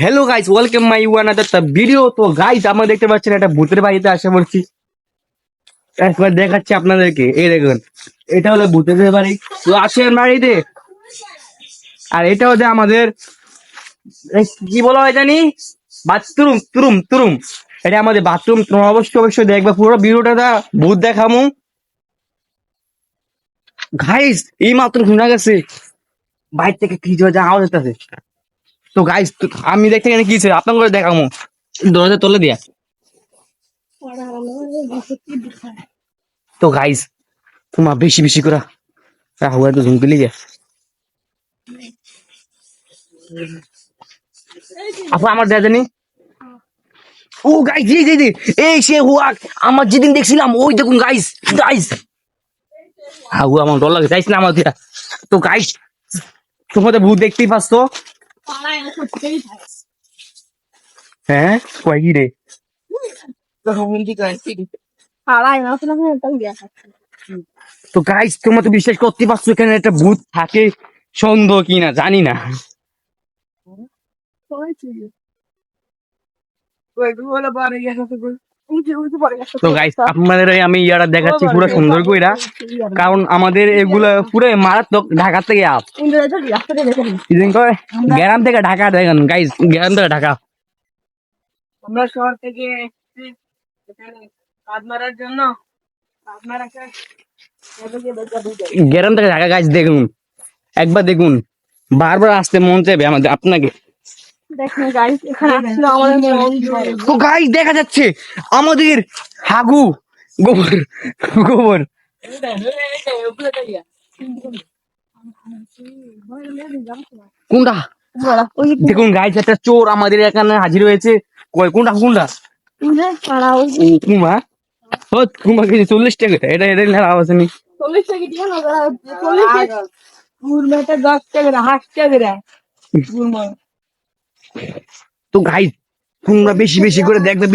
Hello guys, welcome my one other video. তো guys, আমরা দেখতে পাচ্ছেন একটা ভূতের বাড়িতে আসা বলছি। একবার দেখাচ্ছি আপনাদেরকে, এই দেখুন, এটা হলো ভূতের বাড়ি। তো আছেন বাড়িতে, আর এটা হচ্ছে আমাদের কি বলা হয় জানি, বাথরুম তুরুম তুরুম। এটা আমাদের বাথরুম। তোমরা অবশ্যই অবশ্যই দেখবে পুরো ভিডিওটা, ভূত দেখামু। গাইস, এই মাত্র শোনা গেছে বাইরে থেকে কি যে আওয়াজ হইতেছে। তো গাইস, আমি দেখতে গেলে কি আপনার করে দেখামু দরজা তলে দিয়া। তো গাইস, তোমার বেশি বেশি করে হুয়া তো ঝুঁকি লিগে আপু আমার দেয়া জানি। ও গাইস, জি জি জি, এই সে হুয়া আমার যেদিন দেখছিলাম, ওই দেখুন গাইস। গাইস, হুয়া আমার ডর লাগে, যাইস না আমার দিয়া। তো গাইস, তোমাদের ভূত দেখতেই পাচ্ছ। হ্যাঁ, কয় কি রে? তো গাইস, তোমরা তো বিশ্বাস করতে পারছো এখানে একটা ভূত থাকে, সন্দেহ কিনা জানি না। তো গাইস, আপনাদের আমি ইয়ারা দেখাচ্ছি পুরো সুন্দর কইরা, কারণ আমাদের এগুলা পুরো মারাত্মক। ঢাকা থেকে আপ গ্রাম থেকে ঢাকা, দেখেন গাইস, গ্রাম থেকে ঢাকা। আমরা শহর থেকে এসেছি এখানে কাজ মারার জন্য। আপনারা গ্রাম থেকে ঢাকা গাইস, দেখুন একবার দেখুন, বারবার আসতে মন চাইবে আমাদের আপনাকে। দেখেন গাইস, এখানে আসলে আমাদের মন জুড়ে। তো গাইস, দেখা যাচ্ছে আমাদের হাগু গোবর গোবর। কোনটা? দেখুন গাইস, একটা চোর আমাদের এখানে হাজির হয়েছে। কয় কোনটা কোনটা? কুমা। ও কুমা কেজি 40 টাকা। এটা এটা নেওয়া আসেনি। 40 টাকা দিয়ে না, 40 গুরমেটা 10 টাকা, হাঁস টাকা গুরমা। তো গাইস, তোমরা বেশি বেশি করে দেখবে।